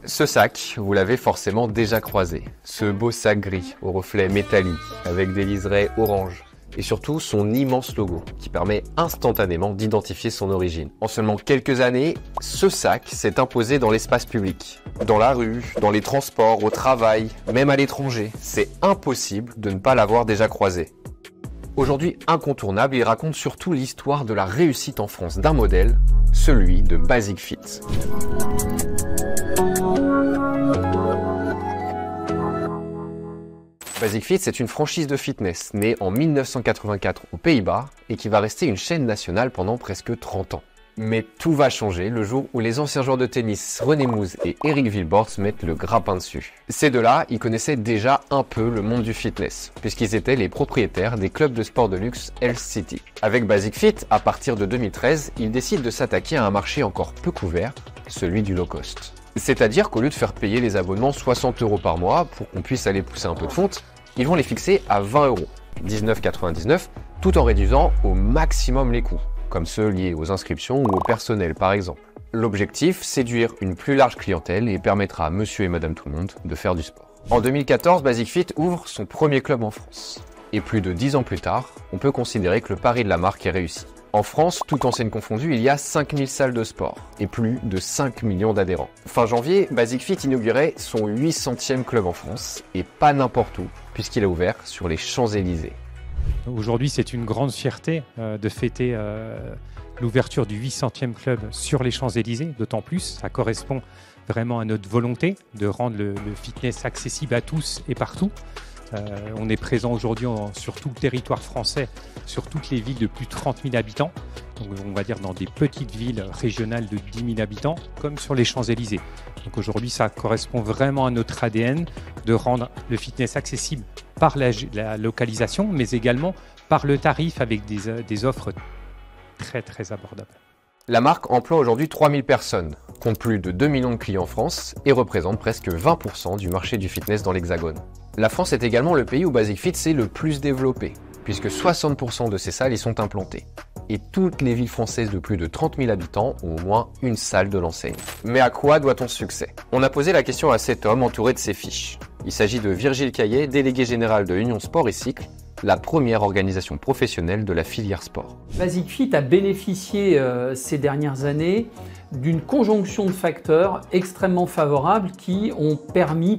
Ce sac, vous l'avez forcément déjà croisé. Ce beau sac gris, au reflet métallique, avec des liserés orange. Et surtout son immense logo, qui permet instantanément d'identifier son origine. En seulement quelques années, ce sac s'est imposé dans l'espace public. Dans la rue, dans les transports, au travail, même à l'étranger. C'est impossible de ne pas l'avoir déjà croisé. Aujourd'hui incontournable, il raconte surtout l'histoire de la réussite en France d'un modèle, celui de Basic Fit. Basic Fit, c'est une franchise de fitness née en 1984 aux Pays-Bas et qui va rester une chaîne nationale pendant presque 30 ans. Mais tout va changer le jour où les anciens joueurs de tennis René Mouze et Eric Villeboard mettent le grappin dessus. Ces deux-là, ils connaissaient déjà un peu le monde du fitness, puisqu'ils étaient les propriétaires des clubs de sport de luxe Health City. Avec Basic Fit, à partir de 2013, ils décident de s'attaquer à un marché encore peu couvert, celui du low cost. C'est-à-dire qu'au lieu de faire payer les abonnements 60 € par mois pour qu'on puisse aller pousser un peu de fonte, ils vont les fixer à 20 €, 19,99 €, tout en réduisant au maximum les coûts, comme ceux liés aux inscriptions ou au personnel par exemple. L'objectif, séduire une plus large clientèle et permettra à monsieur et madame tout le monde de faire du sport. En 2014, Basic Fit ouvre son premier club en France. Et plus de 10 ans plus tard, on peut considérer que le pari de la marque est réussi. En France, toute enseigne confondue, il y a 5000 salles de sport et plus de 5 millions d'adhérents. Fin janvier, Basic Fit inaugurait son 800e club en France, et pas n'importe où, puisqu'il a ouvert sur les Champs-Élysées. Aujourd'hui, c'est une grande fierté de fêter l'ouverture du 800e club sur les Champs-Élysées, d'autant plus, ça correspond vraiment à notre volonté de rendre le fitness accessible à tous et partout. On est présent aujourd'hui sur tout le territoire français, sur toutes les villes de plus de 30 000 habitants. Donc on va dire dans des petites villes régionales de 10 000 habitants, comme sur les Champs-Élysées. Donc aujourd'hui, ça correspond vraiment à notre ADN de rendre le fitness accessible par la localisation, mais également par le tarif avec des offres très très abordables. La marque emploie aujourd'hui 3000 personnes, compte plus de 2 millions de clients en France et représente presque 20% du marché du fitness dans l'Hexagone. La France est également le pays où Basic Fit s'est le plus développé, puisque 60% de ses salles y sont implantées. Et toutes les villes françaises de plus de 30 000 habitants ont au moins une salle de l'enseigne. Mais à quoi doit-on ce succès? On a posé la question à cet homme entouré de ses fiches. Il s'agit de Virgile Caillet, délégué général de Union Sport et Cycle, la première organisation professionnelle de la filière sport. Basic Fit a bénéficié ces dernières années d'une conjonction de facteurs extrêmement favorables qui ont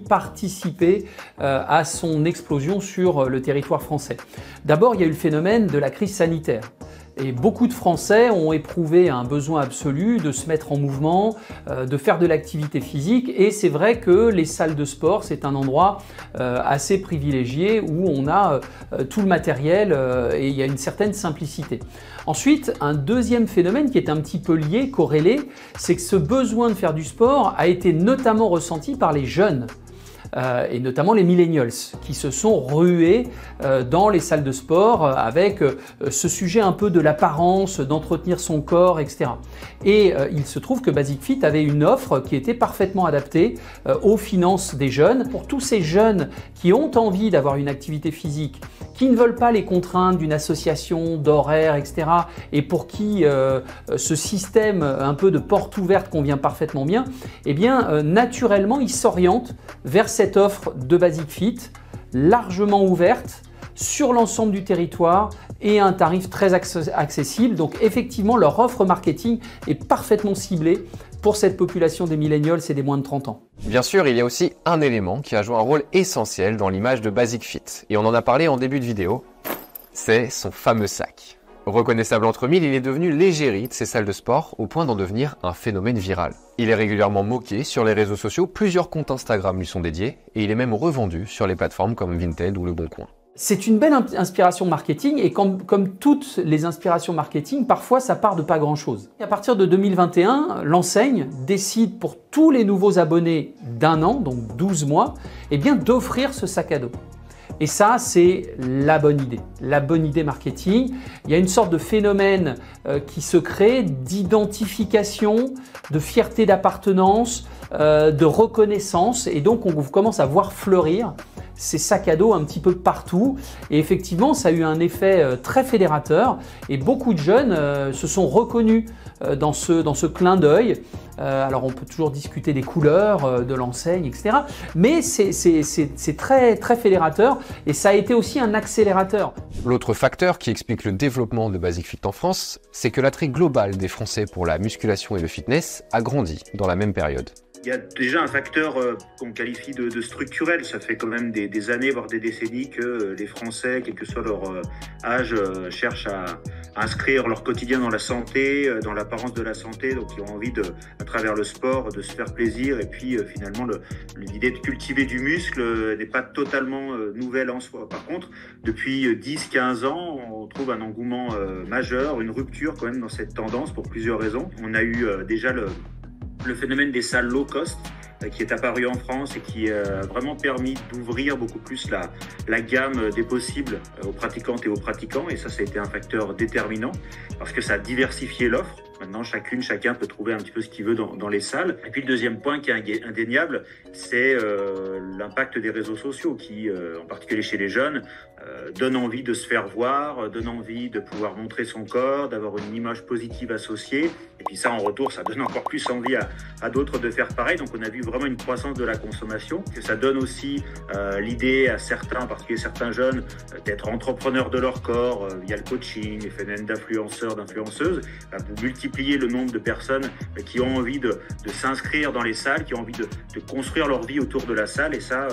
participer à son explosion sur le territoire français. D'abord, il y a eu le phénomène de la crise sanitaire. Et beaucoup de Français ont éprouvé un besoin absolu de se mettre en mouvement, de faire de l'activité physique. Et c'est vrai que les salles de sport, c'est un endroit assez privilégié où on a tout le matériel et il y a une certaine simplicité. Ensuite, un deuxième phénomène qui est un petit peu lié, corrélé, c'est que ce besoin de faire du sport a été notamment ressenti par les jeunes. Et notamment les millennials qui se sont rués dans les salles de sport avec ce sujet un peu de l'apparence, d'entretenir son corps, etc. Et il se trouve que Basic Fit avait une offre qui était parfaitement adaptée aux finances des jeunes. Pour tous ces jeunes qui ont envie d'avoir une activité physique, qui ne veulent pas les contraintes d'une association, d'horaires, etc. et pour qui ce système un peu de porte ouverte convient parfaitement bien, eh bien naturellement ils s'orientent vers cette offre de Basic Fit largement ouverte sur l'ensemble du territoire et à un tarif très accessible. Donc effectivement, leur offre marketing est parfaitement ciblée pour cette population des millennials et des moins de 30 ans. Bien sûr, il y a aussi un élément qui a joué un rôle essentiel dans l'image de Basic Fit. Et on en a parlé en début de vidéo, c'est son fameux sac. Reconnaissable entre mille, il est devenu l'égérie de ces salles de sport au point d'en devenir un phénomène viral. Il est régulièrement moqué sur les réseaux sociaux, plusieurs comptes Instagram lui sont dédiés et il est même revendu sur les plateformes comme Vinted ou Le Bon Coin. C'est une belle inspiration marketing et comme toutes les inspirations marketing, parfois ça part de pas grand-chose. À partir de 2021, l'enseigne décide pour tous les nouveaux abonnés d'un an, donc 12 mois, eh bien d'offrir ce sac à dos. Et ça, c'est la bonne idée marketing. Il y a une sorte de phénomène qui se crée d'identification, de fierté d'appartenance, de reconnaissance. Et donc, on commence à voir fleurir ces sacs à dos un petit peu partout. Et effectivement, ça a eu un effet très fédérateur et beaucoup de jeunes se sont reconnus dans ce clin d'œil. Alors on peut toujours discuter des couleurs, de l'enseigne, etc. Mais c'est très, très fédérateur et ça a été aussi un accélérateur. L'autre facteur qui explique le développement de Basic Fit en France, c'est que l'attrait global des Français pour la musculation et le fitness a grandi dans la même période. Il y a déjà un facteur qu'on qualifie de structurel. Ça fait quand même des années, voire des décennies que les Français, quel que soit leur âge, cherchent à inscrire leur quotidien dans la santé, dans l'apparence de la santé. Donc ils ont envie, à travers le sport, de se faire plaisir. Et puis finalement, l'idée de cultiver du muscle n'est pas totalement nouvelle en soi. Par contre, depuis 10-15 ans, on trouve un engouement majeur, une rupture quand même dans cette tendance pour plusieurs raisons. On a eu déjà le phénomène des salles low cost qui est apparu en France et qui a vraiment permis d'ouvrir beaucoup plus la gamme des possibles aux pratiquantes et aux pratiquants. Et ça a été un facteur déterminant parce que ça a diversifié l'offre. Maintenant, chacun peut trouver un petit peu ce qu'il veut dans les salles. Et puis le deuxième point qui est indéniable, c'est l'impact des réseaux sociaux qui, en particulier chez les jeunes, donne envie de se faire voir, donne envie de pouvoir montrer son corps, d'avoir une image positive associée. Et puis ça, en retour, ça donne encore plus envie à d'autres de faire pareil. Donc on a vu vraiment une croissance de la consommation. Et ça donne aussi l'idée à certains, en particulier certains jeunes, d'être entrepreneurs de leur corps via le coaching, les phénomènes d'influenceurs, d'influenceuses, pour multiplier le nombre de personnes qui ont envie de s'inscrire dans les salles, qui ont envie de construire leur vie autour de la salle. Et ça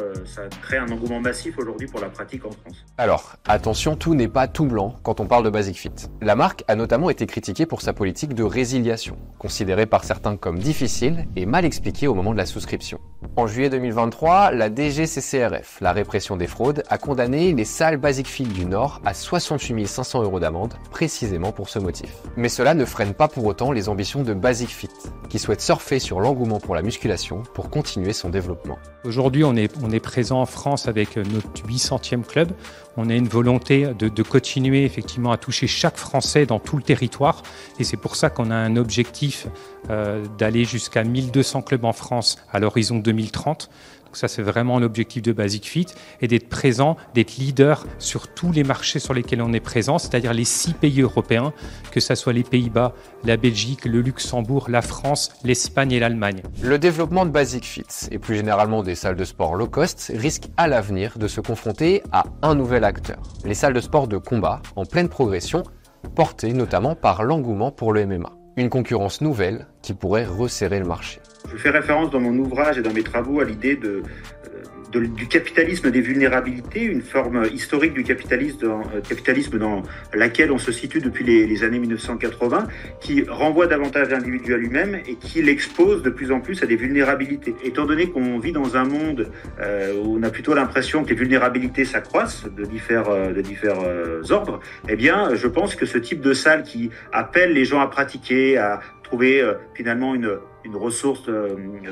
crée un engouement massif aujourd'hui pour la pratique en France. Alors, attention, tout n'est pas tout blanc quand on parle de Basic Fit. La marque a notamment été critiquée pour sa politique de résiliation, considérée par certains comme difficile et mal expliquée au moment de la souscription. En juillet 2023, la DGCCRF, la répression des fraudes, a condamné les salles Basic Fit du Nord à 68 500 € d'amende, précisément pour ce motif. Mais cela ne freine pas pour autant les ambitions de Basic Fit, qui souhaite surfer sur l'engouement pour la musculation pour continuer son développement. Aujourd'hui, on est présent en France avec notre 800e club. On a une volonté de continuer effectivement à toucher chaque Français dans tout le territoire. Et c'est pour ça qu'on a un objectif d'aller jusqu'à 1200 clubs en France à l'horizon 2030. Donc ça, c'est vraiment l'objectif de Basic Fit et d'être présent, d'être leader sur tous les marchés sur lesquels on est présent, c'est-à-dire les 6 pays européens, que ce soit les Pays-Bas, la Belgique, le Luxembourg, la France, l'Espagne et l'Allemagne. Le développement de Basic Fit et plus généralement des salles de sport low cost risque à l'avenir de se confronter à un nouvel acteur, les salles de sport de combat en pleine progression, portées notamment par l'engouement pour le MMA. Une concurrence nouvelle qui pourrait resserrer le marché. Je fais référence dans mon ouvrage et dans mes travaux à l'idée du capitalisme des vulnérabilités, une forme historique du capitalisme dans laquelle on se situe depuis les années 1980, qui renvoie davantage l'individu à lui-même et qui l'expose de plus en plus à des vulnérabilités. Étant donné qu'on vit dans un monde où on a plutôt l'impression que les vulnérabilités s'accroissent de divers ordres, eh bien, je pense que ce type de salle qui appelle les gens à pratiquer, à trouver finalement une ressource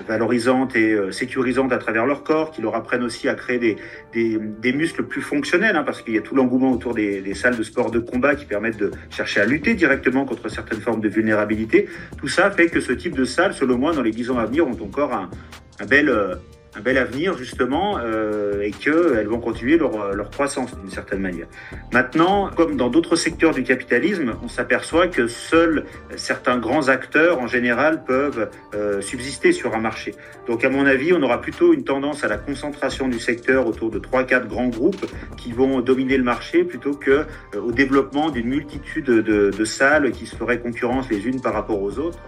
valorisante et sécurisante à travers leur corps, qui leur apprennent aussi à créer des muscles plus fonctionnels, parce qu'il y a tout l'engouement autour des salles de sport de combat qui permettent de chercher à lutter directement contre certaines formes de vulnérabilité. Tout ça fait que ce type de salles, selon moi, dans les 10 ans à venir, ont encore un bel avenir justement et qu'elles vont continuer leur croissance d'une certaine manière. Maintenant, comme dans d'autres secteurs du capitalisme, on s'aperçoit que seuls certains grands acteurs en général peuvent subsister sur un marché. Donc à mon avis, on aura plutôt une tendance à la concentration du secteur autour de 3-4 grands groupes qui vont dominer le marché plutôt que au développement d'une multitude de salles qui se feraient concurrence les unes par rapport aux autres.